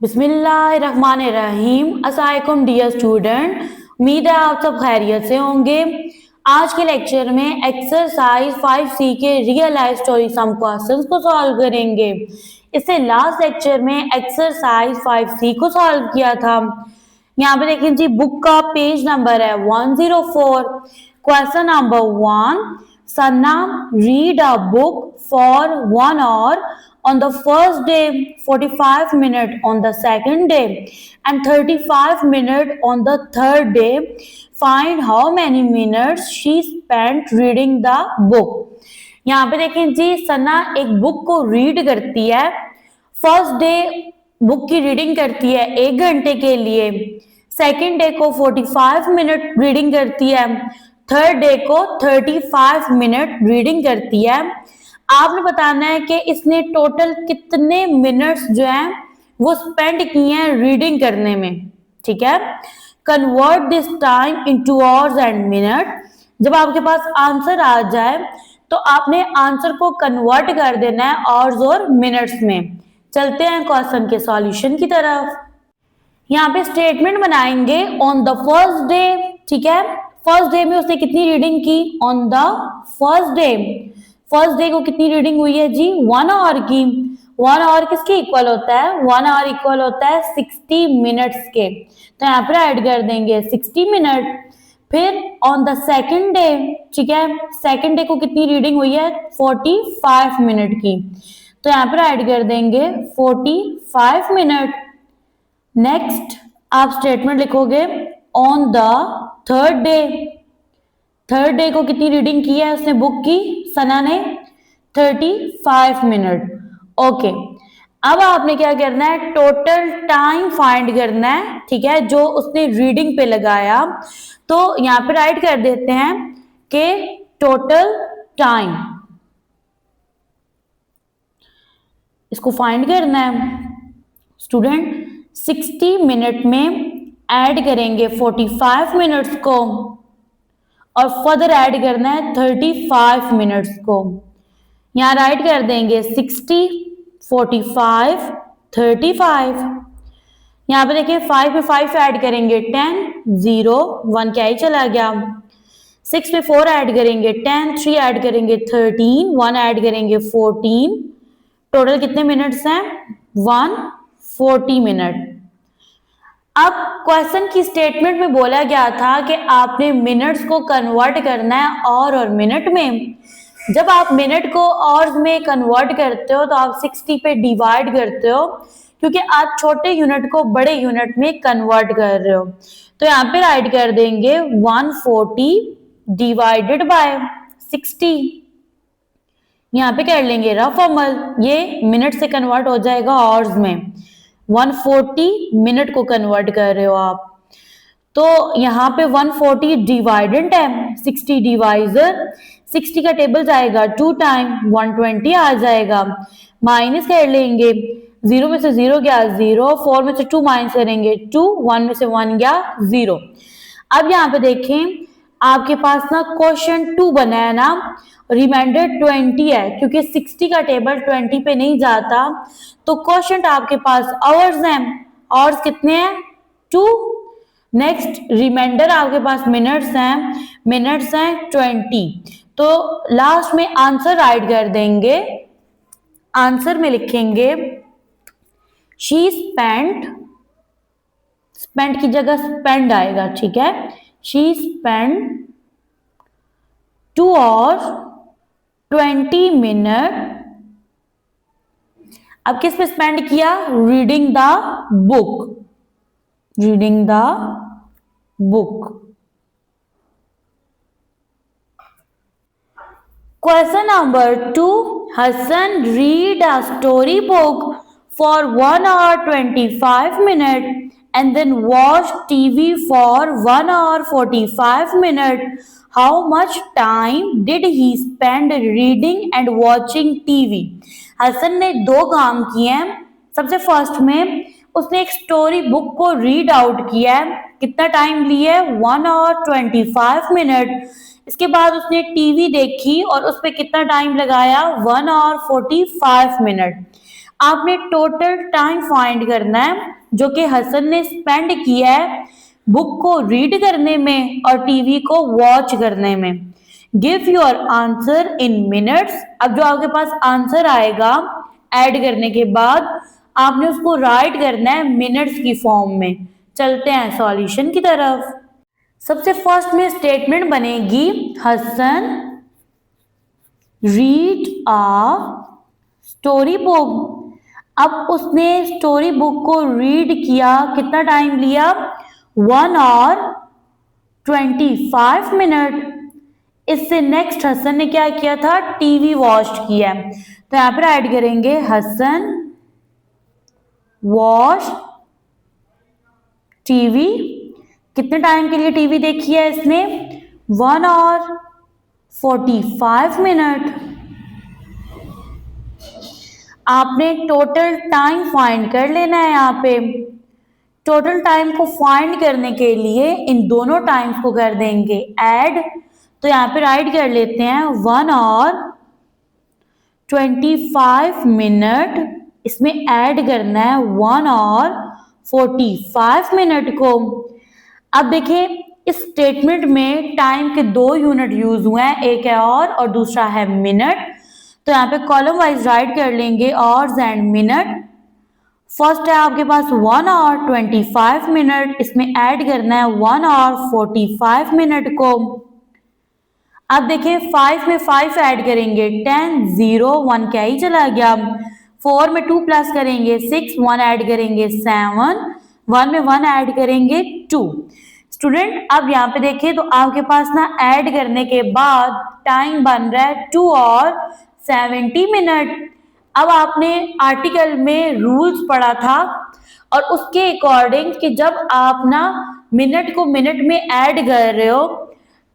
बिस्मिल्लाहिर्रहमानिर्रहीम। अस्सलामुअलैकुम dear student, उम्मीद है आप सब खैरियत से होंगे। आज के लेक्चर में एक्सरसाइज 5C के real life story some questions को सॉल्व करेंगे। इससे लास्ट लेक्चर में एक्सरसाइज 5C को सॉल्व किया था। यहाँ पे देखें जी, बुक का पेज नंबर है 104। Question number 1, Sanna read a book for 1 hour on the first day, 45 minutes on the second day, and 35 minutes on the third day. Find how many minutes she spent reading the book. यहाँ पे देखें जी, सना एक book को read करती है। First day book की reading करती है 1 घंटे के लिए, सेकेंड डे को 45 मिनट रीडिंग करती है, थर्ड डे को 35 मिनट रीडिंग करती है। आपने बताना है कि इसने टोटल कितने मिनट्स जो हैं वो स्पेंड किए हैं रीडिंग करने में। ठीक है, convert this time into hours and minute. जब आपके पास आंसर आ जाए तो आपने आंसर को कन्वर्ट कर देना है आवर्स और मिनट्स में। चलते हैं क्वेश्चन के सॉल्यूशन की तरफ। यहाँ पे स्टेटमेंट बनाएंगे ऑन द फर्स्ट डे। ठीक है, फर्स्ट डे में उसने कितनी रीडिंग की? On the first day, first day को कितनी रीडिंग हुई है जी? 1 आवर की। 1 आवर किसके इक्वल होता है? 1 आवर इक्वल होता है 60 मिनट्स के, तो यहाँ पर ऐड कर देंगे 60 मिनट। फिर ऑन द सेकेंड डे, ठीक है, सेकेंड डे को कितनी रीडिंग हुई है? 45 मिनट की, तो यहाँ पर ऐड कर देंगे 45 मिनट। नेक्स्ट आप स्टेटमेंट लिखोगे on the third day. Third day को कितनी रीडिंग की है उसने बुक की? सना ने 35 मिनट। ओके, अब आपने क्या करना है? टोटल टाइम फाइंड करना है। ठीक है, जो उसने रीडिंग पे लगाया, तो यहाँ पे राइट कर देते हैं कि टोटल टाइम इसको फाइंड करना है। स्टूडेंट 60 मिनट में ऐड करेंगे 45 मिनट्स को और फर्दर ऐड करना है 35 मिनट्स को। यहाँ राइट कर देंगे 60, 45, 35। यहाँ पे देखिए 5 पे 5 ऐड करेंगे 10, 0, 1 क्या ही चला गया। 6 पे 4 ऐड करेंगे 10, 3 ऐड करेंगे 13, 1 ऐड करेंगे 14। टोटल कितने मिनट्स हैं? 140 मिनट। अब क्वेश्चन की स्टेटमेंट में बोला गया था कि आपने मिनट्स को कन्वर्ट करना है और मिनट में। जब आप मिनट को आवर्स में कन्वर्ट करते हो तो आप 60 पे डिवाइड करते हो, क्योंकि आप छोटे यूनिट को बड़े यूनिट में कन्वर्ट कर रहे हो। तो यहाँ पे राइट कर देंगे 140 डिवाइडेड बाय 60। यहाँ पे कर लेंगे रफ अमल, ये मिनट से कन्वर्ट हो जाएगा आवर्स में। 140 मिनट को कन्वर्ट कर रहे हो आप, तो यहाँ पे 140 डिवाइडेंट है 60 डिवाइजर। 60 का टेबल जाएगा 2 टाइम, 120 आ जाएगा। माइनस कर लेंगे, 0 में से 0 गया 0, 4 में से 2 माइनस करेंगे 2, 1 में से 1 गया 0। अब यहाँ पे देखें आपके पास ना क्वेश्चन 2 बना है ना, रिमाइंडर 20 है, क्योंकि 60 का टेबल 20 पे नहीं जाता, तो क्वेश्चन आपके पास आवर्स हैं। आवर्स कितने हैं? 2। नेक्स्ट रिमाइंडर आपके पास मिनट्स हैं, मिनट्स हैं 20। तो लास्ट में आंसर राइट कर देंगे। आंसर में लिखेंगे शी स्पेंट, स्पेंट की जगह स्पेंड आएगा। ठीक है, शी स्पेंट 2 hours 20 मिनट। अब किस पे स्पेंड किया? Reading the book, reading the book. Question number 2, Hasan read a story book for 1 hour 25 minutes and then watch TV for 1 hour 45 minutes. How much time did he spend reading and watching TV? Hasan ने 2 काम किए हैं। सबसे first में उसने एक story book को read out किया है। कितना टाइम लिया है? 1 hour 25 मिनट। इसके बाद उसने टीवी देखी और उस पर कितना टाइम लगाया? 1 hour 45 मिनट। आपने टोटल टाइम फाइंड करना है जो कि हसन ने स्पेंड किया है बुक को रीड करने में और टीवी को वॉच करने में। Give your answer in minutes. अब जो आपके पास आंसर आएगा ऐड करने के बाद आपने उसको राइट करना है मिनट्स की फॉर्म में। चलते हैं सॉल्यूशन की तरफ। सबसे फर्स्ट में स्टेटमेंट बनेगी हसन रीड आ स्टोरी बुक। अब उसने स्टोरी बुक को रीड किया, कितना टाइम लिया? 1 hour 25 मिनट। इससे नेक्स्ट हसन ने क्या किया था? टीवी वॉच किया। तो यहां पर ऐड करेंगे हसन वॉच टीवी। कितने टाइम के लिए टीवी देखी है इसने? 1 hour 45 मिनट। आपने टोटल टाइम फाइंड कर लेना है। यहाँ पे टोटल टाइम को फाइंड करने के लिए इन दोनों टाइम्स को कर देंगे ऐड। तो यहाँ पे राइट कर लेते हैं 1 hour 25 मिनट। इसमें ऐड करना है 1 hour 45 मिनट को। अब देखिए इस स्टेटमेंट में टाइम के 2 यूनिट यूज हुए हैं, एक है और दूसरा है मिनट। तो यहाँ पे कॉलम वाइज राइट कर लेंगे आवर्स एंड मिनट। फर्स्ट है आपके पास 1 hour 25 मिनट, इसमें ऐड करना है 1 hour 45 मिनट को। अब देखिए 5 में 5 ऐड करेंगे 10, 0, 1 क्या ही चला गया। 4 में 2 प्लस करेंगे 6, 1 ऐड करेंगे 7, 1 में 1 ऐड करेंगे 2। स्टूडेंट अब यहाँ पे देखिए तो आपके पास ना ऐड करने के बाद टाइम बन रहा है 2 hour 70 मिनट। अब आपने आर्टिकल में रूल्स पढ़ा था और उसके अकॉर्डिंग कि जब आप ना मिनट को मिनट में ऐड कर रहे हो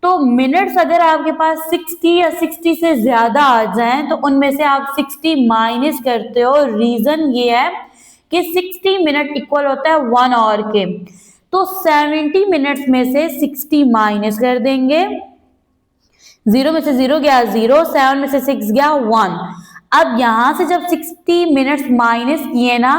तो मिनट्स अगर आपके पास 60 या 60 से ज्यादा आ जाएं तो उनमें से आप 60 माइनस करते हो। रीजन ये है कि 60 मिनट इक्वल होता है 1 आवर के, तो 70 मिनट्स में से 60 माइनस कर देंगे। 0 में से 0 गया 0, 7 में से 6 गया 1। अब यहां से जब 60 मिनट्स माइनस किए ना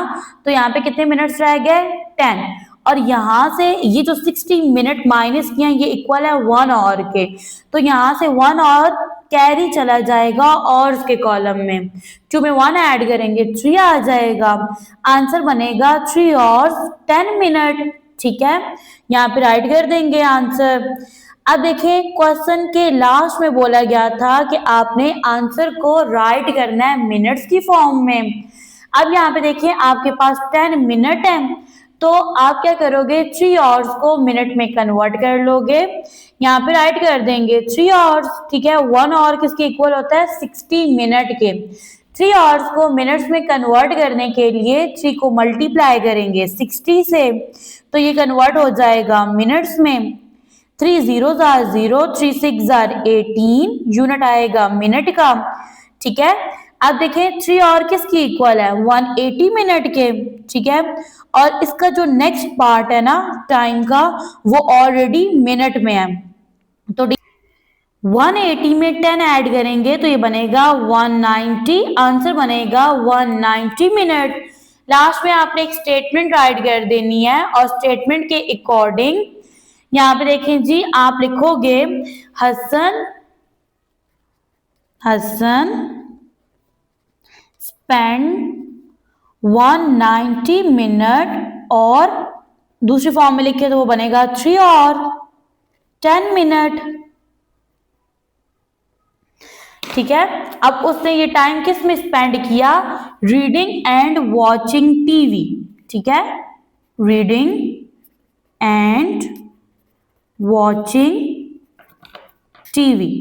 तो यहाँ पे कितने मिनट्स रह गए? 10। और यहां से ये जो 60 मिनट माइनस किया ये इक्वल है 1 आवर के, तो यहां से 1 आवर कैरी चला जाएगा और के कॉलम में 2 में 1 ऐड करेंगे 3 आ जाएगा। आंसर बनेगा 3 hours 10 मिनट। ठीक है, यहाँ पे राइट कर देंगे आंसर। अब देखिए क्वेश्चन के लास्ट में बोला गया था कि आपने आंसर को राइट करना है मिनट्स की फॉर्म में। अब यहाँ पे देखिए आपके पास 10 मिनट है तो आप क्या करोगे? 3 आवर्स को मिनट में कन्वर्ट कर लोगे। यहाँ पे राइट कर देंगे 3 आवर्स। ठीक है, 1 आवर किसके इक्वल होता है? 60 मिनट के। 3 आवर्स को मिनट्स में कन्वर्ट करने के लिए 3 को मल्टीप्लाई करेंगे 60 से, तो ये कन्वर्ट हो जाएगा मिनट्स में। 3 zeros are 0, 3 6 are 18, यूनिट आएगा मिनट का। ठीक है, अब देखें 3 और किसकी इक्वल है? 180 मिनट के। ठीक है, और इसका जो नेक्स्ट पार्ट है ना टाइम का वो ऑलरेडी मिनट में है, तो 180 में 10 ऐड करेंगे तो ये बनेगा 190। आंसर बनेगा 190 मिनट। लास्ट में आपने एक स्टेटमेंट राइट कर देनी है और स्टेटमेंट के अकॉर्डिंग यहाँ पे देखें जी आप लिखोगे हसन स्पेंड 190 मिनट, और दूसरी फॉर्म में लिखे तो वो बनेगा 3 और 10 मिनट। ठीक है, अब उसने ये टाइम किस में स्पेंड किया? Reading and watching TV. ठीक है, reading and watching TV.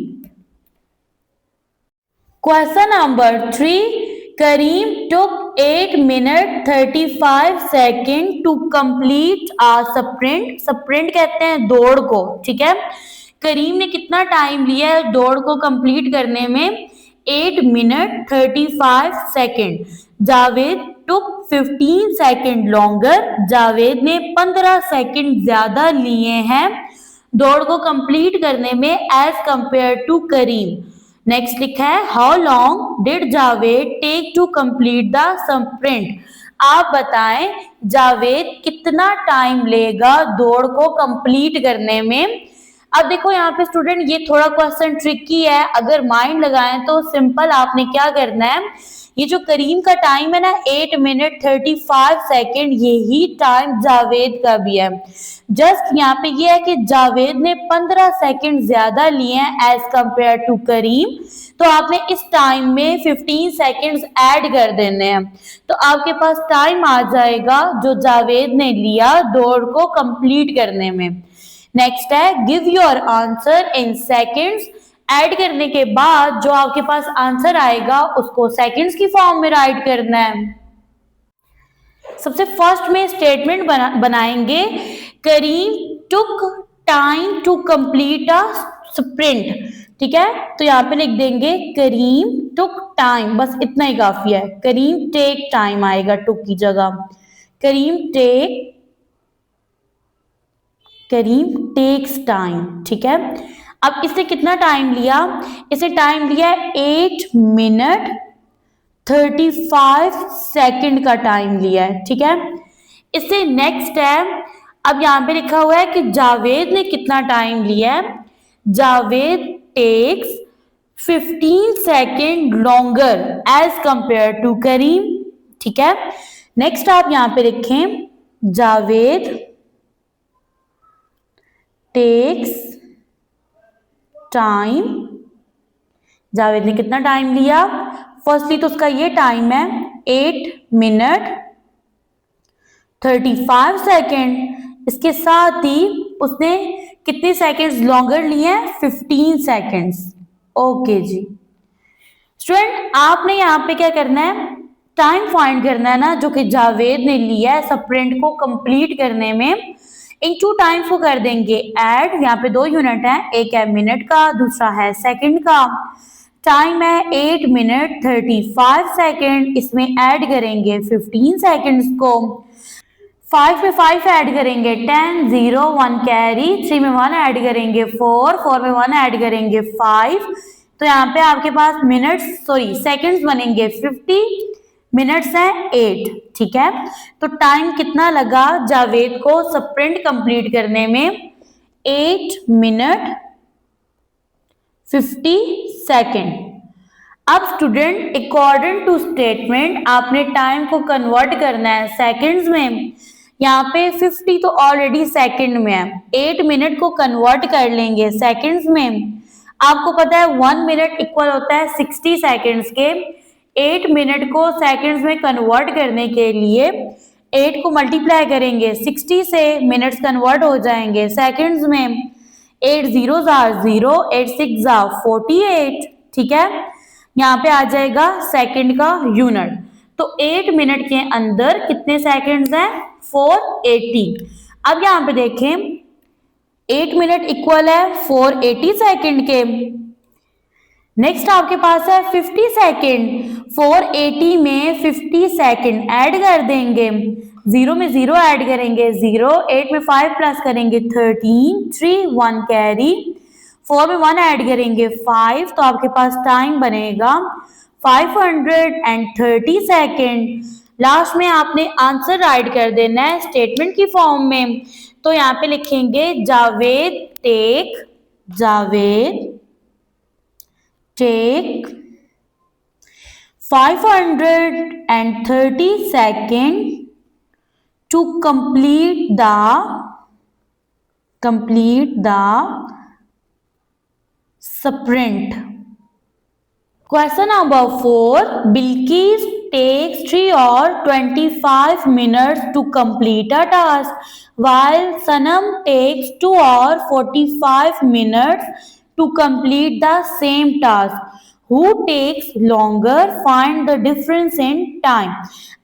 Question number 3, Karim took 8 minutes 35 seconds to complete a sprint। Sprint कहते हैं दौड़ को। ठीक है, करीम ने कितना टाइम लिया है दौड़ को कंप्लीट करने में? 8 minute 35 second. Javed took 15 second longer. Javed ने 15 सेकेंड ज्यादा लिए हैं दौड़ को कंप्लीट करने में as compare to Karim. Next लिखा है how long did Javed take to complete the sprint. आप बताएं जावेद कितना टाइम लेगा दौड़ को कंप्लीट करने में। अब देखो यहाँ पे स्टूडेंट ये थोड़ा क्वेश्चन ट्रिकी है, अगर माइंड लगाएं तो सिंपल आपने क्या करना है, ये जो करीम का टाइम है ना 8 मिनट 35 सेकेंड, यही टाइम जावेद का भी है। जस्ट यहाँ पे ये है कि जावेद ने 15 सेकेंड ज्यादा लिए हैं एज कंपेयर टू करीम, तो आपने इस टाइम में 15 सेकेंड्स ऐड कर देने हैं, तो आपके पास टाइम आ जाएगा जो जावेद ने लिया दौड़ को कंप्लीट करने में। नेक्स्ट है give your answer in seconds. Add करने के बाद जो आपके पास आंसर आएगा उसको सेकेंड्स की फॉर्म में राइट करना है। सबसे फर्स्ट में स्टेटमेंट बनाएंगे Karim took time to complete a sprint, ठीक है, तो यहाँ पे लिख देंगे करीम टुक टाइम, बस इतना ही काफी है। करीम टेक टाइम आएगा टुक की जगह, करीम टेक्स टाइम, ठीक है। अब इसने कितना टाइम लिया, इसने टाइम लिया 8 मिनट 35 सेकंड का टाइम लिया है, ठीक है। इससे नेक्स्ट है, अब यहाँ पे लिखा हुआ है कि जावेद ने कितना टाइम लिया है, Javed takes 15 second longer as compare to Karim, ठीक है। नेक्स्ट आप यहाँ पे लिखें जावेद टेक्स टाइम, जावेद ने कितना टाइम लिया, फर्स्टली तो उसका ये टाइम है 8 मिनट 35 सेकेंड, इसके साथ ही उसने कितने सेकेंड्स लॉन्गर लिए हैं, 15 सेकेंड्स। ओके जी स्टूडेंट, आपने यहाँ पे क्या करना है, टाइम फाइंड करना है ना जो कि जावेद ने लिया है स्प्रिंट को कंप्लीट करने में। इन 2 टाइम्स को कर देंगे ऐड, यहाँ पे 2 यूनिट है, एक है मिनट का दूसरा है सेकंड का। टाइम है 8 मिनट 35 सेकेंड, इसमें ऐड करेंगे 15 सेकेंड्स को, 5 में 5 ऐड करेंगे 10, 0 1 कैरी, 3 में 1 ऐड करेंगे 4, 4 में 1 ऐड करेंगे 5, तो यहाँ पे आपके पास सेकेंड्स बनेंगे 50, मिनट्स है 8, ठीक है। तो टाइम कितना लगा जावेद को स्प्रिंट कंप्लीट करने में, 8 मिनट 50 सेकेंड। अब स्टूडेंट अकॉर्डिंग टू स्टेटमेंट आपने टाइम को कन्वर्ट करना है सेकेंड्स में। यहाँ पे 50 तो ऑलरेडी सेकेंड में है, 8 मिनट को कन्वर्ट कर लेंगे सेकेंड्स में। आपको पता है 1 मिनट इक्वल होता है 60 सेकेंड्स के, 8 मिनट को सेकंड्स में कन्वर्ट करने के लिए 8 को मल्टीप्लाई करेंगे 60 से, मिनट्स कन्वर्ट हो जाएंगे सेकंड्स में। 8 zeros are 0, 8 6 are 48, ठीक है। यहाँ पे आ जाएगा सेकंड का यूनिट, तो 8 मिनट के अंदर कितने सेकंड्स हैं, 480। अब यहाँ पे देखें 8 मिनट इक्वल है 480 सेकंड के। नेक्स्ट आपके पास है 50 सेकेंड, 480 में 50 सेकेंड ऐड कर देंगे, 0 में 0 ऐड करेंगे 0, 8 में 5 प्लस करेंगे 13, 3 1 कैरी, 4 में 1 ऐड करेंगे 5, तो आपके पास टाइम बनेगा 530 सेकेंड। लास्ट में आपने आंसर राइट कर देना है स्टेटमेंट की फॉर्म में, तो यहाँ पे लिखेंगे Javed take 530 second to complete the sprint. Question number 4, Bilkis takes 3 or 25 minutes to complete a task, while Sanam takes 2 or 45 minutes to complete the same task. Who takes longer? Find the difference in time.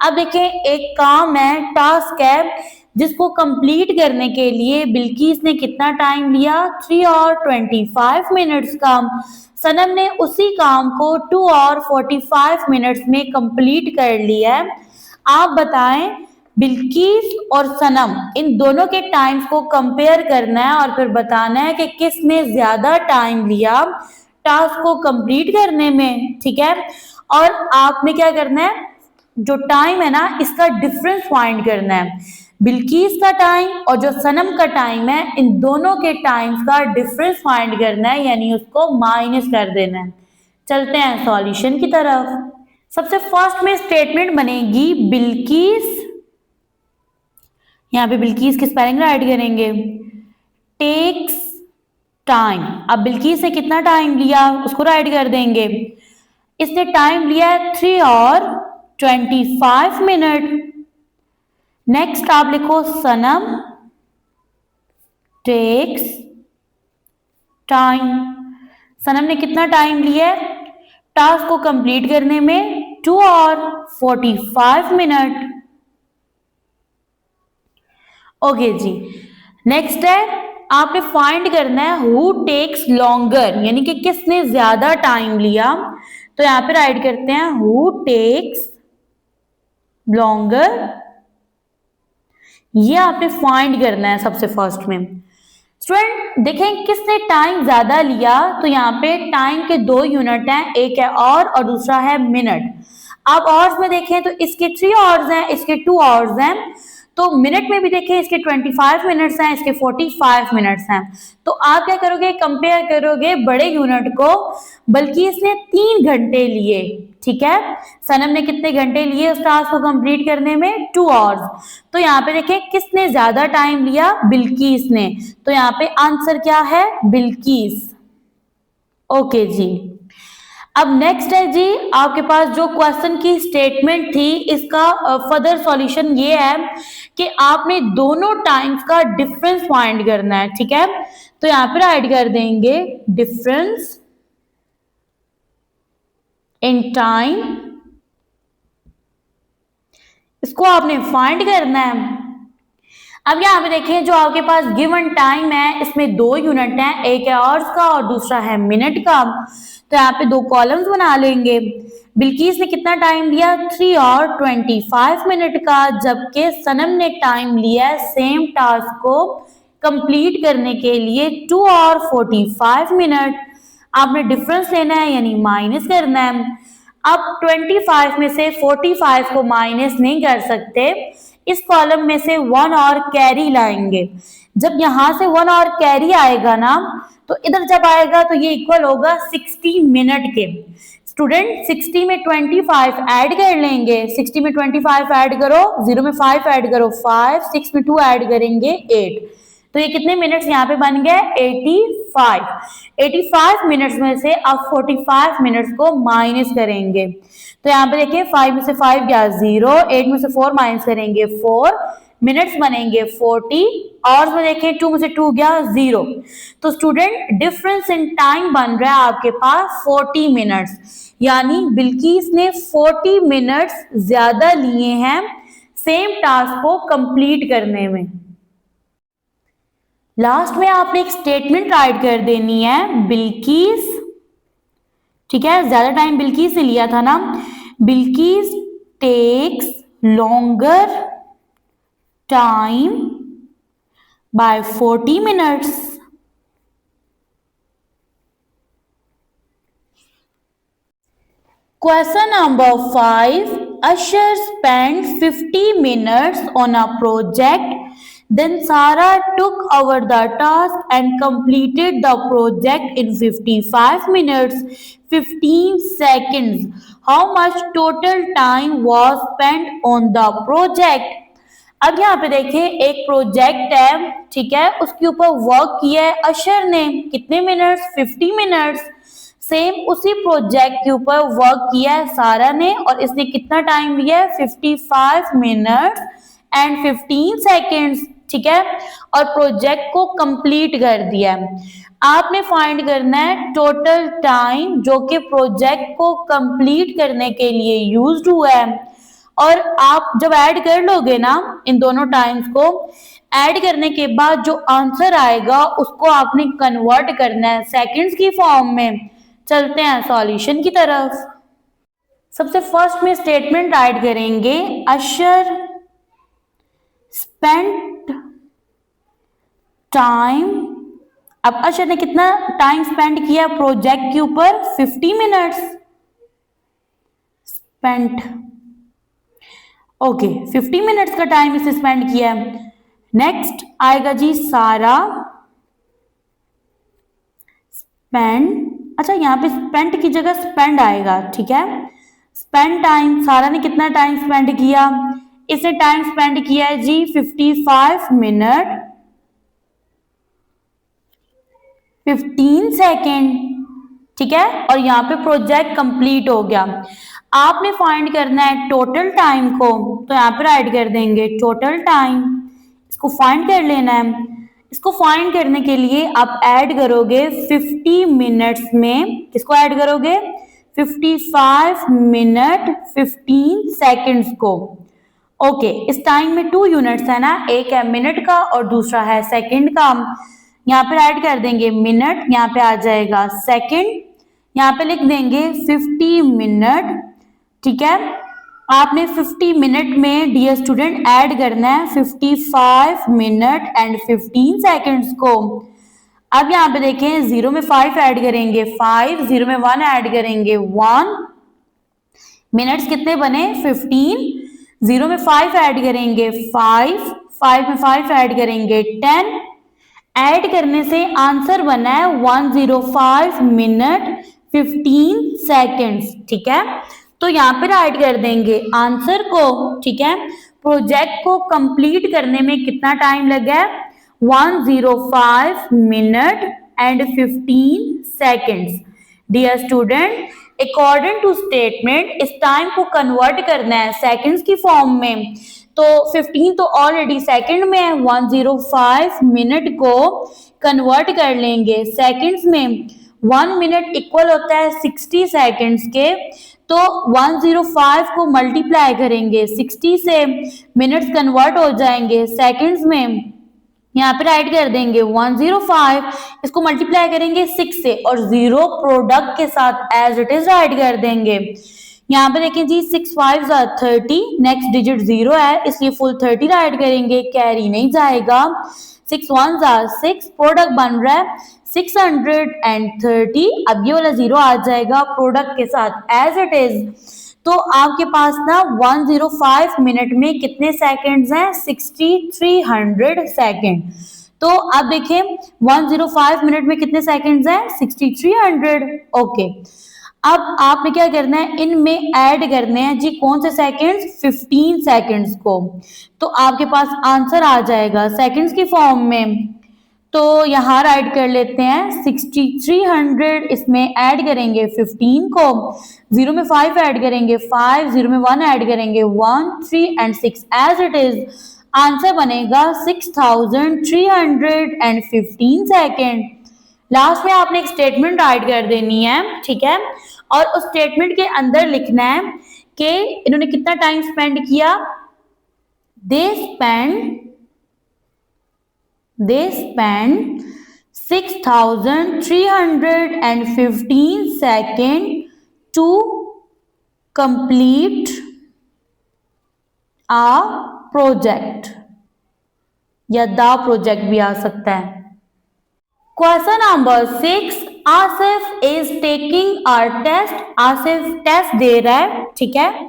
अब देखें एक काम है, task है, जिसको complete करने के लिए बिल्किस ने कितना टाइम लिया, 3 और 25 मिनट्स का। सनम ने उसी काम को 2 और 45 मिनट्स में कंप्लीट कर लिया है। आप बताएं बिल्किस और सनम इन दोनों के टाइम्स को कंपेयर करना है और फिर बताना है कि किसने ज्यादा टाइम लिया टास्क को कंप्लीट करने में, ठीक है। और आपने क्या करना है, जो टाइम है ना इसका डिफरेंस फाइंड करना है। बिल्किस का टाइम और जो सनम का टाइम है, इन दोनों के टाइम्स का डिफरेंस फाइंड करना है, यानी उसको माइनस कर देना है। चलते हैं सॉल्यूशन की तरफ। सबसे फर्स्ट में स्टेटमेंट बनेगी बिल्किस, यहाँ पे बिल्किस की स्पेलिंग राइट करेंगे, टेक्स टाइम। अब बिल्किस ने कितना टाइम लिया उसको राइट कर देंगे। इसने टाइम लिया है 3 और 25 मिनट। नेक्स्ट आप लिखो सनम टेक्स टाइम। सनम ने कितना टाइम लिया है टास्क को कंप्लीट करने में, 2 और 45 मिनट। ओके जी, नेक्स्ट है आपने फाइंड करना है हु टेक्स लॉन्गर, यानी कि किसने ज्यादा टाइम लिया। तो यहां पे राइट करते हैं हु टेक्स लॉन्गर, ये आपने फाइंड करना है सबसे फर्स्ट में। स्टूडेंट देखें किसने टाइम ज्यादा लिया, तो यहाँ पे टाइम के 2 यूनिट हैं, एक है और दूसरा है मिनट। आप आवर्स में देखें तो इसके 3 आवर्स हैं, इसके 2 आवर्स हैं। तो मिनट में भी देखें इसके 25 मिनट्स हैं, इसके 45 मिनट्स हैं। तो आप क्या करोगे, कंपेयर करोगे बड़े यूनिट को, बल्कि इसने 3 घंटे लिए, ठीक है। सनम ने कितने घंटे लिए उस टास्क को कंप्लीट करने में, 2 आवर्स। तो यहाँ पे देखें किसने ज्यादा टाइम लिया, बिल्किस ने। तो यहाँ पे आंसर क्या है, बिल्किस। ओके जी, अब नेक्स्ट है जी आपके पास जो क्वेश्चन की स्टेटमेंट थी, इसका फर्दर सॉल्यूशन ये है कि आपने दोनों टाइम्स का डिफरेंस फाइंड करना है, ठीक है। तो यहां पर राइट कर देंगे डिफरेंस इन टाइम, इसको आपने फाइंड करना है। अब यहाँ पे देखें जो आपके पास गिवन टाइम है इसमें 2 यूनिट हैं, एक है आवर्स का और दूसरा है मिनट का। तो यहाँ पे 2 कॉलम्स बना लेंगे। बिल्किस ने कितना टाइम लिया, 3 और 25 मिनट का, जबकि सनम ने टाइम लिया है सेम टास्क को कंप्लीट करने के लिए 2 और 45 मिनट। आपने डिफरेंस लेना है यानी माइनस करना है। अब 25 में से 45 को माइनस नहीं कर सकते, इस कॉलम में से 1 और कैरी लाएंगे। जब यहां से 1 और कैरी आएगा ना, तो इधर जब आएगा तो ये इक्वल होगा 60 मिनट के। स्टूडेंट 60 में 25 ऐड कर लेंगे, 60 में 25 ऐड करो, 0 में 5 ऐड करो 5, 6 में 2 ऐड करेंगे 8। तो ये कितने मिनट्स यहाँ पे बन गए, 85 मिनट्स में से अब 45 मिनट्स को माइनस करेंगे। तो यहाँ पे देखिए 5 में से 5 गया 0, 8 में से 4 माइनस करेंगे 4, मिनट्स बनेंगे 40, आवर्स में देखें 2 में से 2 गया 0। तो स्टूडेंट डिफरेंस इन टाइम बन रहा है आपके पास 40 मिनट्स, यानी बिल्किस ने 40 मिनट्स ज्यादा लिए हैं सेम टास्क को कंप्लीट करने में। लास्ट में आपने एक स्टेटमेंट राइट कर देनी है बिल्किस, ठीक है, ज्यादा टाइम बिल्किस ने लिया था ना, Bilkis takes longer time by 40 minutes. Question number 5. Usher spent 50 minutes on a project. Then Sarah took over the task and completed the project in 55 minutes 15 seconds. How much total time was spent on the project? अब यहाँ पे देखें एक project है, ठीक है, उसके ऊपर वर्क किया है अशर ने, कितने मिनट्स, 50 मिनट्स। सेम उसी प्रोजेक्ट के ऊपर वर्क किया है सारा ने, और इसने कितना टाइम लिया है, 55 मिनट्स एंड 15 सेकेंड्स, ठीक है, और प्रोजेक्ट को कंप्लीट कर दिया है। आपने फाइंड करना है टोटल टाइम जो कि प्रोजेक्ट को कंप्लीट करने के लिए यूज्ड हुआ है। और आप जब ऐड कर लोगे ना इन दोनों टाइम्स को, ऐड करने के बाद जो आंसर आएगा उसको आपने कन्वर्ट करना है सेकंड्स की फॉर्म में। चलते हैं सॉल्यूशन की तरफ। सबसे फर्स्ट में स्टेटमेंट राइट करेंगे अशर स्पेंट टाइम अब अर्शद ने कितना टाइम स्पेंड किया प्रोजेक्ट के ऊपर? 50 मिनट्स स्पेंट। ओके, 50 मिनट्स का टाइम इसे स्पेंड किया है। नेक्स्ट आएगा जी सारा स्पेंड। अच्छा, यहाँ पे स्पेंट की जगह स्पेंड आएगा, ठीक है। स्पेंड टाइम, सारा ने कितना टाइम स्पेंड किया? इसे टाइम स्पेंड किया है जी 55 मिनट 15 सेकेंड, ठीक है। और यहाँ पे प्रोजेक्ट कंप्लीट हो गया। आपने फाइंड करना है टोटल टाइम को, तो यहाँ पे ऐड कर देंगे टोटल टाइम, इसको फाइंड कर लेना है। इसको फाइंड करने के लिए आप ऐड करोगे 50 मिनट्स में, किसको ऐड करोगे? 55 मिनट 15 सेकेंड्स को। ओके, इस टाइम में 2 यूनिट्स है ना, एक है मिनट का और दूसरा है सेकंड का। यहाँ पे ऐड कर देंगे मिनट, यहाँ पे आ जाएगा सेकंड, यहाँ पे लिख देंगे 50 मिनट, ठीक है। आपने 50 मिनट में डियर स्टूडेंट ऐड करना है 55 मिनट एंड 15 सेकेंड्स को। अब यहाँ पे देखें, 0 में 5 ऐड करेंगे 5, 0 में 1 ऐड करेंगे 1, मिनट्स कितने बने? 15, 0 में 5 ऐड करेंगे 5, 5 में 5 ऐड करेंगे 10, ऐड करने से आंसर बना है 105 मिनट 15 सेकेंड्स, ठीक है। तो यहाँ पे ऐड कर देंगे आंसर को, ठीक है। प्रोजेक्ट को कंप्लीट करने में कितना टाइम लगा है? 105 minute and 15 seconds. Dear student, according to statement इस टाइम को कन्वर्ट करना है सेकेंड्स की फॉर्म में, तो 15 तो ऑलरेडी सेकंड में है, 105 मिनट को कन्वर्ट कर लेंगे सेकंड्स में। 1 मिनट इक्वल होता है 60 सेकंड्स के, तो 105 को मल्टीप्लाई करेंगे 60 से, मिनट्स कन्वर्ट हो जाएंगे सेकंड्स में। यहाँ पे ऐड कर देंगे 105, इसको मल्टीप्लाई करेंगे 6 से और 0 प्रोडक्ट के साथ एज इट इज ऐड कर देंगे। यहाँ पे देखें जी 6 5 30, नेक्स्ट डिजिट 0 है इसलिए फुल 30 ऐड करेंगे, कैरी नहीं जाएगा। 6 1 6, प्रोडक्ट बन रहा है 630। अब ये वाला 0 आ जाएगा प्रोडक्ट के साथ एज इट इज। तो आपके पास ना 105 मिनट में कितने सेकंड्स हैं? 6300 सेकंड। तो अब देखें 105 मिनट में कितने सेकंड्स हैं? 6300। ओके, अब आपने क्या करना है, इनमें ऐड करने हैं जी कौन से सेकंड्स? 15 सेकंड्स को। तो आपके पास आंसर आ जाएगा सेकंड्स की फॉर्म में। तो यहाँ ऐड कर लेते हैं 6300, इसमें ऐड करेंगे 15 को, 0 में 5 ऐड करेंगे 5, 0 में 1 ऐड करेंगे 1, 3 and 6 as it is. Answer बनेगा 6315 सेकेंड। लास्ट में आपने एक स्टेटमेंट ऐड कर देनी है, ठीक है, और उस स्टेटमेंट के अंदर लिखना है कि इन्होंने कितना टाइम स्पेंड किया। They spend 6315 second to complete a project, या द प्रोजेक्ट भी आ सकता है। Question number 6, Asif is taking a test. Asif test दे रहा है, ठीक है।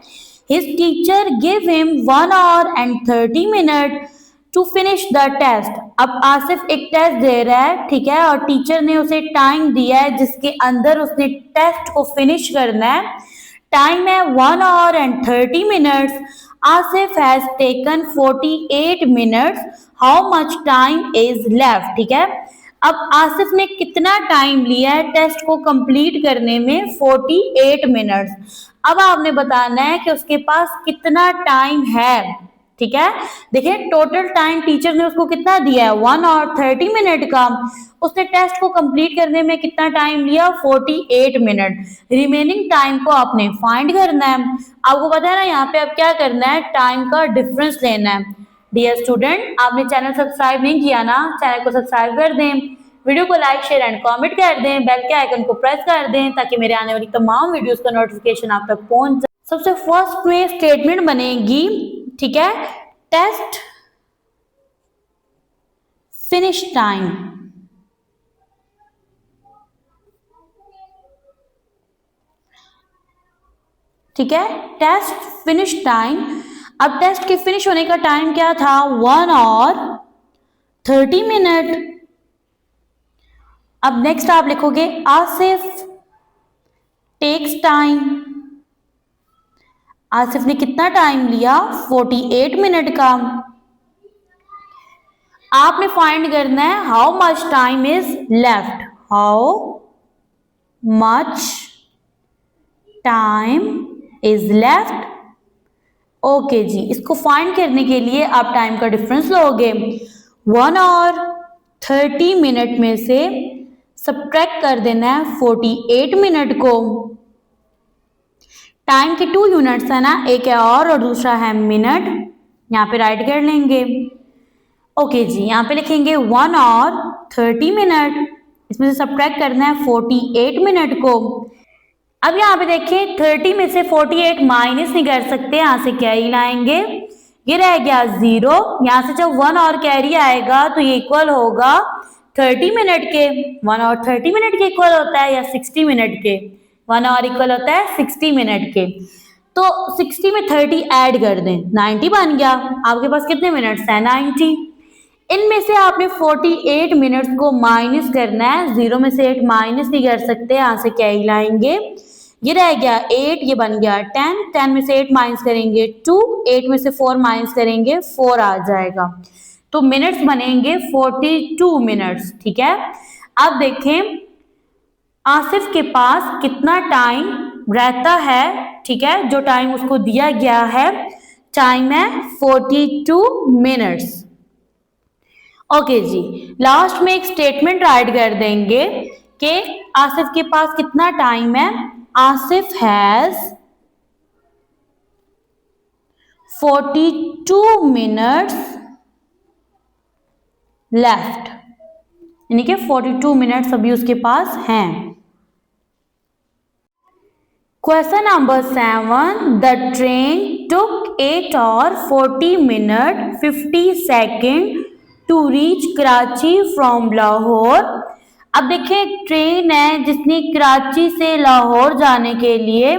His teacher give him 1 hour and 30 minutes to finish the test. अब आसिफ एक टेस्ट दे रहा है, ठीक है, और टीचर ने उसे टाइम दिया है जिसके अंदर उसने टेस्ट को फिनिश करना है। टाइम है 1 hour and 30 minutes। Asif has taken 48 minutes। How much time is left, ठीक है। अब आसिफ ने कितना टाइम लिया है टेस्ट को कंप्लीट करने में? 48 मिनट्स। अब आपने बताना है कि उसके पास कितना टाइम है, ठीक है। देखिए टोटल टाइम टीचर ने उसको कितना दिया है? 1 hour 30 मिनट का। उसने टेस्ट को कंप्लीट करने में कितना टाइम लिया? 48 मिनट। रिमेनिंग टाइम को आपने फाइंड करना है। आपको पता है ना, यहाँ पे अब क्या करना है, टाइम का डिफरेंस लेना है। डियर स्टूडेंट, आपने चैनल सब्सक्राइब नहीं किया ना, चैनल को सब्सक्राइब कर दें, वीडियो को लाइक शेयर एंड कमेंट कर दें, बेल के आइकन को प्रेस कर दें ताकि मेरे आने वाली तमाम वीडियोस का नोटिफिकेशन आप तक पहुंच जाए। सबसे फर्स्ट में स्टेटमेंट बनेगी, ठीक है, टेस्ट फिनिश टाइम। ठीक है। टेस्ट फिनिश टाइम, अब टेस्ट के फिनिश होने का टाइम क्या था, 1 और 30 मिनट। अब नेक्स्ट आप लिखोगे आसिफ टेक्स टाइम, आसिफ ने कितना टाइम लिया, 48 मिनट का। आपने फाइंड करना है how much time is left, how much time is left. Okay जी, इसको फाइंड करने के लिए आप टाइम का डिफरेंस लोगे, 1 और 30 मिनट में से सब्ट्रैक्ट कर देना है 48 मिनट को। टाइम के 2 यूनिट्स है ना, एक है और दूसरा है मिनट, यहाँ पे राइट कर लेंगे। ओके जी, यहाँ पे लिखेंगे 1 और 30 मिनट, इसमें से सब्ट्रैक्ट करना है 48 मिनट को। अब यहाँ पे देखिए 30 में से 48 माइनस नहीं कर सकते, यहाँ से कैरी लाएंगे, ये रह गया 0। यहाँ से जब 1 और कैरी आएगा तो ये इक्वल होगा 30 मिनट के। 1 और 30 मिनट के इक्वल होता है या 60 मिनट के, 1 और इक्वल होता है 60 मिनट के। तो 60 में 30 ऐड कर दें, 90 बन गया। आपके पास कितने मिनट्स हैं, 90। इनमें से आपने 48 मिनट्स को माइनस करना है, 0 में से 8 माइनस नहीं कर सकते, यहाँ से कैरी लाएंगे, ये रह गया 8, ये बन गया 10, 10 में से 8 माइनस करेंगे 2, 8 में से 4 माइनस करेंगे 4 आ जाएगा। तो मिनट्स बनेंगे 42 मिनट्स, ठीक है। अब देखें आसिफ के पास कितना टाइम रहता है, ठीक है, जो टाइम उसको दिया गया है टाइम है 42 मिनट्स। ओके जी, लास्ट में एक स्टेटमेंट राइट कर देंगे कि आसिफ के पास कितना टाइम है, आसिफ हैज 42 मिनट्स लेफ्ट, यानी कि 42 मिनट्स अभी उसके पास हैं। Question number 7, the train took 8 और 40 minute 50 second to reach Karachi from Lahore. अब देखिए ट्रेन है जिसने कराची से लाहौर जाने के लिए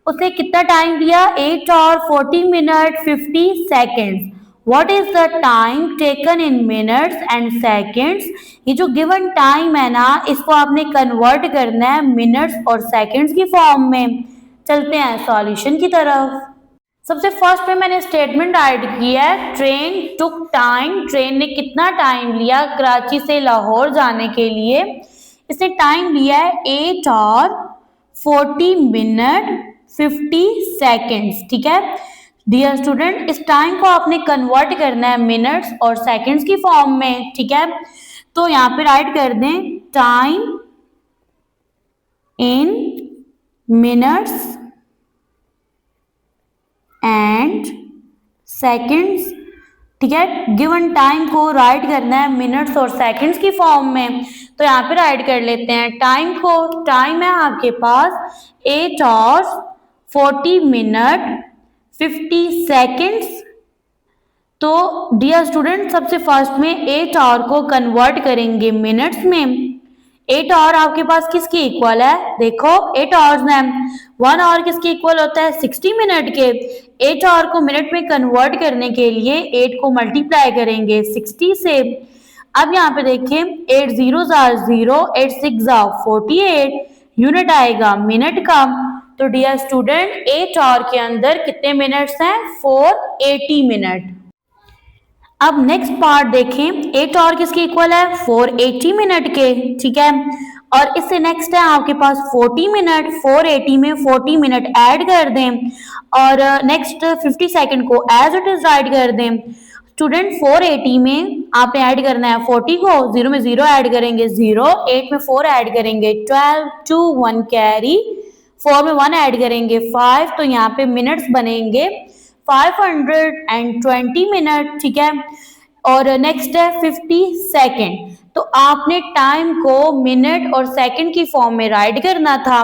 उसे कितना टाइम दिया, 8 और 40 minute 50 seconds. What is the time taken in minutes and seconds. ये जो गिवन टाइम है ना, इसको आपने कन्वर्ट करना है मिनट्स और सेकेंड्स की फॉर्म में। चलते हैं सॉल्यूशन की तरफ। सबसे फर्स्ट में मैंने स्टेटमेंट राइट किया है, ट्रेन टुक टाइम, ट्रेन ने कितना टाइम लिया कराची से लाहौर जाने के लिए। इसने टाइम लिया है 8 और 40 मिनट 50 सेकेंड्स, ठीक है। डियर स्टूडेंट, इस टाइम को आपने कन्वर्ट करना है मिनट्स और सेकेंड्स की फॉर्म में, ठीक है। तो यहाँ पे राइट कर दें time in minutes and seconds, ठीक है। गिवन टाइम को राइट करना है मिनट्स और सेकेंड्स की फॉर्म में। तो यहाँ पे राइट कर लेते हैं टाइम को, टाइम है आपके पास 8 और 40 मिनट 50 सेकेंड्स। तो डियर स्टूडेंट, सबसे फर्स्ट में 8 आवर को कन्वर्ट करेंगे मिनट्स में। 8 आवर आपके पास किसके इक्वल है, देखो 8 आवर्स है, 1 आवर किसके इक्वल होता है, 60 मिनट के। 8 आवर को मिनट में कन्वर्ट करने के लिए 8 को मल्टीप्लाई करेंगे 60 से। अब यहाँ पे देखिए 8 zeros are 0, 8 6 are 48, यूनिट आएगा मिनट का। तो डियर स्टूडेंट 8 आवर के अंदर कितने मिनट्स हैं, 480 मिनट। अब नेक्स्ट पार्ट देखें, 8 आवर किसके इक्वल है, 480 मिनट के, ठीक है। और इससे नेक्स्ट है आपके पास 40 मिनट, 480 में 40 मिनट ऐड कर दें और नेक्स्ट 50 सेकंड को एज इट इज राइट कर दें। स्टूडेंट 480 में आपने ऐड करना है 40 को, 0 में 0 ऐड करेंगे 0, 8 में 4 ऐड करेंगे 12, 2 1 कैरी, 4 में 1 ऐड करेंगे 5। तो यहाँ पे मिनट्स बनेंगे 520 मिनट, ठीक है। और नेक्स्ट है 50 सेकेंड। तो आपने टाइम को मिनट और सेकंड की फॉर्म में राइट करना था।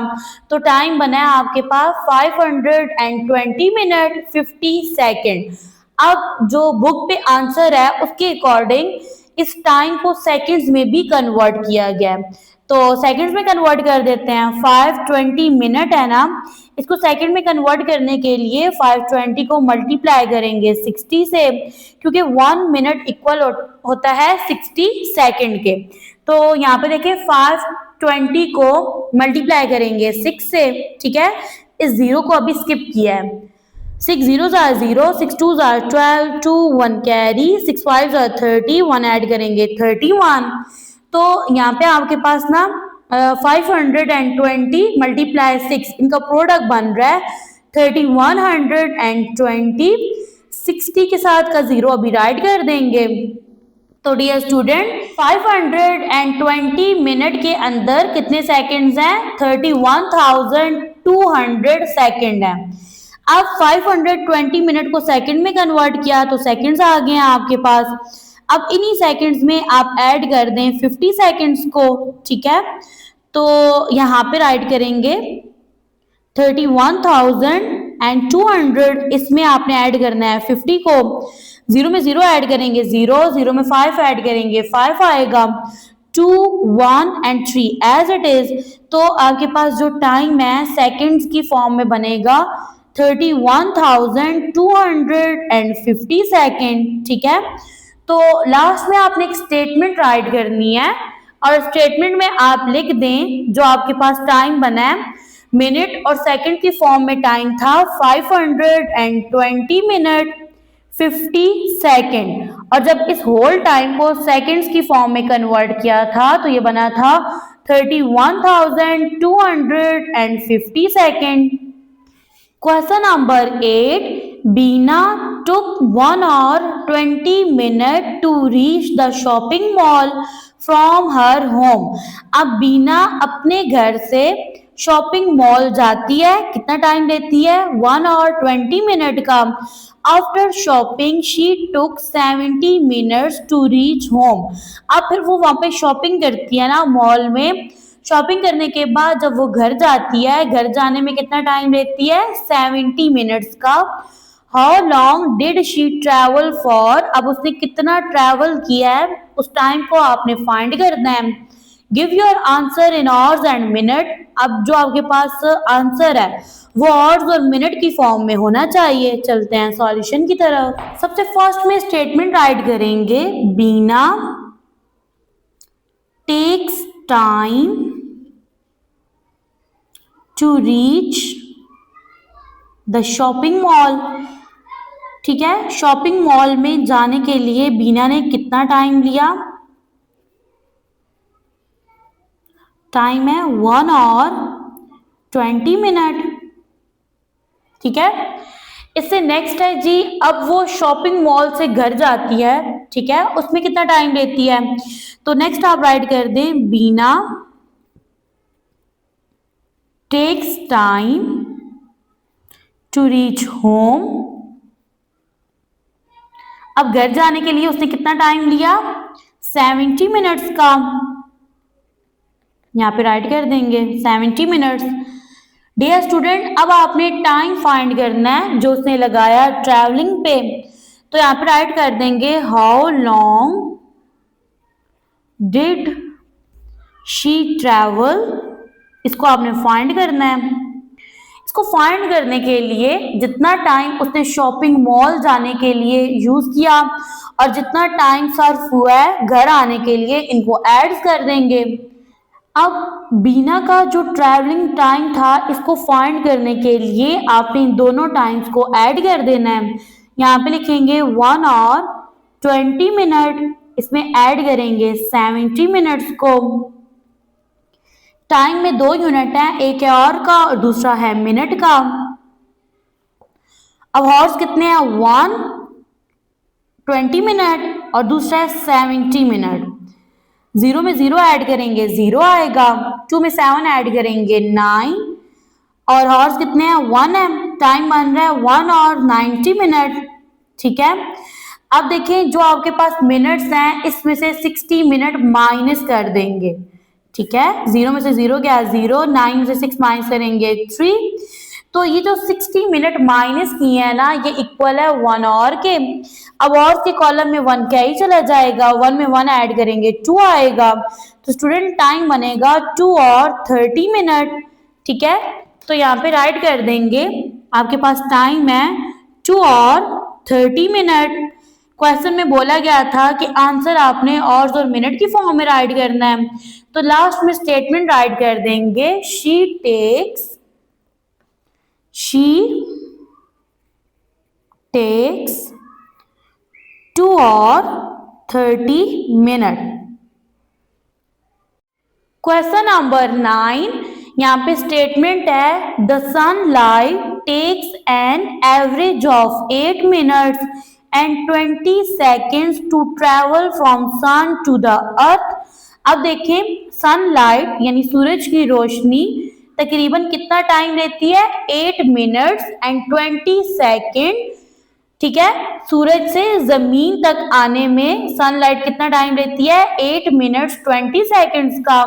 तो टाइम बना है आपके पास 520 मिनट 50 सेकेंड। अब जो बुक पे आंसर है उसके अकॉर्डिंग इस टाइम को सेकंड्स में भी कन्वर्ट किया गया है। तो सेकंड्स में कन्वर्ट कर देते हैं। 520 मिनट है ना, इसको सेकंड में कन्वर्ट करने के लिए 520 को मल्टीप्लाई करेंगे 60 से, क्योंकि 1 मिनट इक्वल होता है 60 सेकंड के। तो यहाँ पे देखिए 520 को मल्टीप्लाई करेंगे 6 से, ठीक है, इस जीरो को अभी स्किप किया है। 6 zeros are 0, 6 twos are 12, 2 1 carry, 6 fives are 30, 1 add करेंगे 31। तो यहाँ पे आपके पास ना 520 मल्टीप्लाई 6, इनका प्रोडक्ट बन रहा है 3120। 60 के साथ का जीरो अभी राइट कर देंगे। तो डियर स्टूडेंट 520 मिनट के अंदर कितने सेकंड्स हैं? 31,200 सेकंड है। अब 520 मिनट को सेकंड में कन्वर्ट किया तो सेकंड्स आ गए हैं आपके पास। अब इन्हीं सेकंड्स में आप ऐड कर दें 50 सेकंड्स को, ठीक है। तो यहाँ पे राइट करेंगे 31,200, इसमें आपने ऐड करना है 50 को। जीरो में जीरो ऐड करेंगे 0, जीरो में 5 ऐड करेंगे 5 आएगा, 2 1 एंड 3 एज इट इज। तो आपके पास जो टाइम है सेकंड्स की फॉर्म में बनेगा 31,250 सेकेंड, ठीक है। तो लास्ट में आपने एक स्टेटमेंट राइट करनी है और स्टेटमेंट में आप लिख दें जो आपके पास टाइम बना है, मिनट और सेकंड की फॉर्म में टाइम था 520 मिनट 50 सेकेंड, और जब इस होल टाइम को सेकंड्स की फॉर्म में कन्वर्ट किया था तो ये बना था 31,250 second. Question number 8. Beena took 1 hour 20 minutes to reach the shopping mall from her home. अब बीना अपने घर से शॉपिंग मॉल जाती है, कितना टाइम लेती है? 1 hour 20 मिनट का। After shopping she took 70 minutes to reach home. अब फिर वो वहाँ पे शॉपिंग करती है ना मॉल में, शॉपिंग करने के बाद जब वो घर जाती है, घर जाने में कितना टाइम लेती है? 70 मिनट्स का। How long did she travel for? अब उसने कितना ट्रैवल किया है, उस टाइम को आपने फाइंड करना है। Give your answer in hours and minute. अब जो आपके पास आंसर है वो आवर्स और मिनट की फॉर्म में होना चाहिए। चलते हैं सॉल्यूशन की तरफ। सबसे फर्स्ट में स्टेटमेंट राइट करेंगे, Beena takes time to reach the shopping mall. ठीक है, शॉपिंग मॉल में जाने के लिए बीना ने कितना टाइम लिया? टाइम है 1 hour 20 मिनट। ठीक है, इससे नेक्स्ट है जी, अब वो शॉपिंग मॉल से घर जाती है, ठीक है, उसमें कितना टाइम लेती है? तो नेक्स्ट आप राइट कर दें, Beena takes time to reach home. अब घर जाने के लिए उसने कितना टाइम लिया? 70 मिनट्स का। यहाँ पे राइट कर देंगे 70 मिनट्स। डियर स्टूडेंट, अब आपने टाइम फाइंड करना है जो उसने लगाया ट्रैवलिंग पे। तो यहाँ पे राइट कर देंगे, how long did she travel. इसको आपने फाइंड करना है। इसको फाइंड करने के लिए जितना टाइम उसने शॉपिंग मॉल जाने के लिए यूज किया और जितना टाइम सर्फ हुआ है घर आने के लिए, इनको ऐड कर देंगे। अब बीना का जो ट्रैवलिंग टाइम था, इसको फाइंड करने के लिए आपने इन दोनों टाइम्स को ऐड कर देना है। यहाँ पे लिखेंगे 1 hour 20 मिनट, इसमें ऐड करेंगे 70 मिनट्स को। टाइम में 2 यूनिट है, एक है आवर का और दूसरा है मिनट का। अब हॉर्स कितने हैं? 1 20 मिनट और दूसरा है 70 मिनट। 0 में 0 ऐड करेंगे 0 आएगा, 2 में 7 ऐड करेंगे 9 और हॉर्स कितने हैं? 1 है। टाइम बन रहा है 1 hour 90 मिनट। ठीक है, अब देखें जो आपके पास मिनट्स हैं इसमें से 60 मिनट माइनस कर देंगे। ठीक है, 0 में से 0 गया 0, 9 में से 6 माइनस करेंगे 3, तो ये जो 60 मिनट माइनस किए हैं ना, ये इक्वल है 1 आवर के। अब और के कॉलम में 1 क्या ही चला जाएगा, 1 में 1 ऐड करेंगे 2 आएगा, तो स्टूडेंट टाइम बनेगा 2 और 30 मिनट। ठीक है, तो यहाँ पे राइट कर देंगे, आपके पास टाइम है 2 और 30 मिनट। क्वेश्चन में बोला गया था कि आंसर आपने आवर्स और मिनट की फॉर्म में राइट करना है, तो लास्ट में स्टेटमेंट राइट कर देंगे, शी टेक्स 2 और 30 मिनट। क्वेश्चन नंबर 9, यहाँ पे स्टेटमेंट है, the sunlight takes an average of 8 minutes and 20 seconds to travel from sun to the earth. अब देखें, सनलाइट यानी सूरज की रोशनी तकरीबन कितना टाइम लेती है, 8 मिनट्स एंड 20 सेकेंड। ठीक है, सूरज से जमीन तक आने में सनलाइट कितना टाइम लेती है, 8 मिनट्स 20 सेकेंड्स का।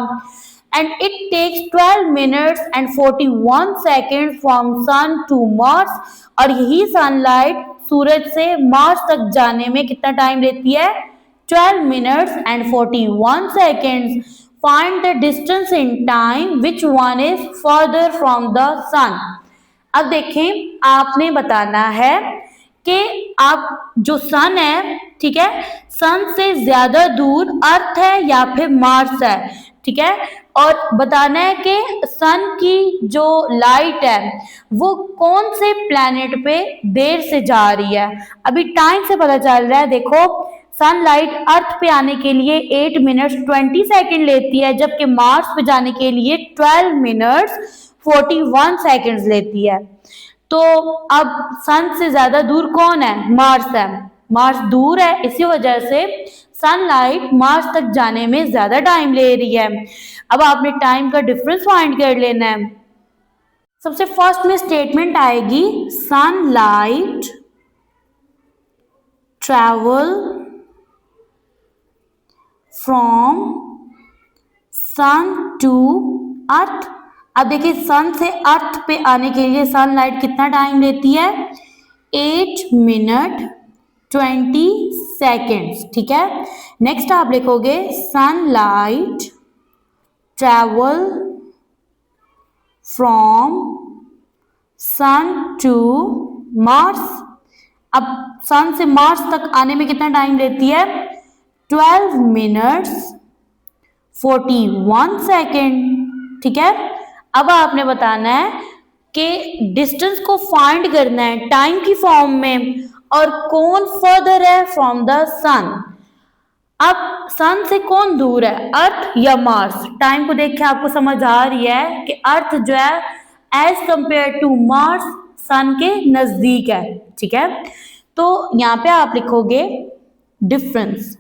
And it takes 12 minutes and 41 second from sun to Mars. और यही सनलाइट सूरज से मार्स तक जाने में कितना टाइम लेती है, 12 minutes and 41 seconds. Find the distance in time which one is further from the sun. अब देखें, आपने बताना है कि आप जो सन है, ठीक है, सन से ज्यादा दूर अर्थ है या फिर मार्स है। ठीक है, और बताना है कि सन की जो लाइट है वो कौन से प्लैनेट पे देर से जा रही है। अभी टाइम से पता चल रहा है, देखो सनलाइट अर्थ पे आने के लिए 8 मिनट्स 20 सेकेंड लेती है, जबकि मार्स पे जाने के लिए 12 मिनट्स 41 सेकेंड्स लेती है। तो अब सन से ज्यादा दूर कौन है, मार्स है। मार्स दूर है, इसी वजह से सनलाइट मार्स तक जाने में ज्यादा टाइम ले रही है। अब आपने टाइम का डिफरेंस फाइंड कर लेना है। सबसे फर्स्ट में स्टेटमेंट आएगी, sunlight travel from sun to earth. अब देखिए, सन से अर्थ पे आने के लिए सनलाइट कितना टाइम लेती है, 8 मिनट 20 सेकेंड्स। ठीक है, नेक्स्ट आप लिखोगे, sunlight travel from sun to Mars. अब सन से मार्स तक आने में कितना टाइम लेती है, 12 मिनट्स 41 सेकेंड। ठीक है, अब आपने बताना है कि डिस्टेंस को फाइंड करना है टाइम की फॉर्म में, और कौन फर्दर है फ्रॉम द सन। अब सन से कौन दूर है, अर्थ या मार्स। टाइम को देख के आपको समझ आ रही है कि अर्थ जो है एज कंपेयर टू मार्स सन के नजदीक है। ठीक है, तो यहाँ पे आप लिखोगे डिफरेंस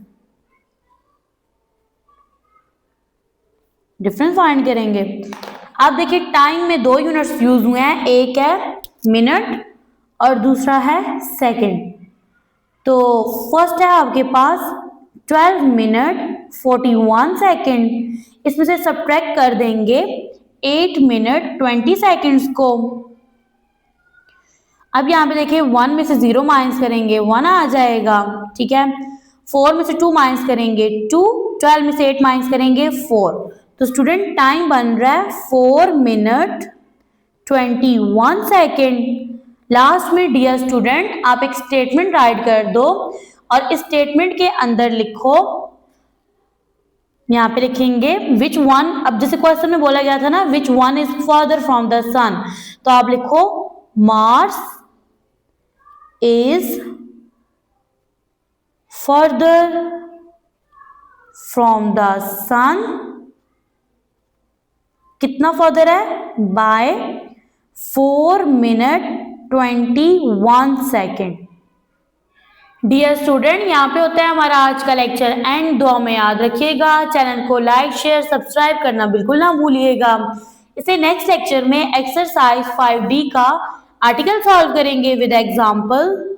फाइंड करेंगे। आप देखिए, टाइम में 2 यूनिट्स यूज हुए हैं, एक है मिनट और दूसरा है सेकंड। तो फर्स्ट है आपके पास 12 मिनट 41 सेकंड, इसमें से सब्ट्रैक्ट कर देंगे 8 मिनट 20 सेकंड्स को। अब यहाँ पे देखिए, 1 में से 0 माइनस करेंगे 1 आ जाएगा। ठीक है, 4 में से 2 माइनस करेंगे 2, 12 में से 8 माइनस करेंगे 4। तो स्टूडेंट टाइम बन रहा है 4 मिनट 21 सेकेंड। लास्ट में डियर स्टूडेंट आप एक स्टेटमेंट राइट कर दो, और इस स्टेटमेंट के अंदर लिखो, यहाँ पे लिखेंगे विच वन। अब जैसे क्वेश्चन में बोला गया था ना, which one is further from the sun, तो आप लिखो Mars is further from the sun. कितना फर्दर है, by 4 minute 21 second. Dear student, यहाँ पे होता है हमारा आज का लेक्चर एंड। दुआ में याद रखिएगा, चैनल को लाइक शेयर सब्सक्राइब करना बिल्कुल ना भूलिएगा। इसे नेक्स्ट लेक्चर में एक्सरसाइज 5D का आर्टिकल सॉल्व करेंगे विद एग्जाम्पल।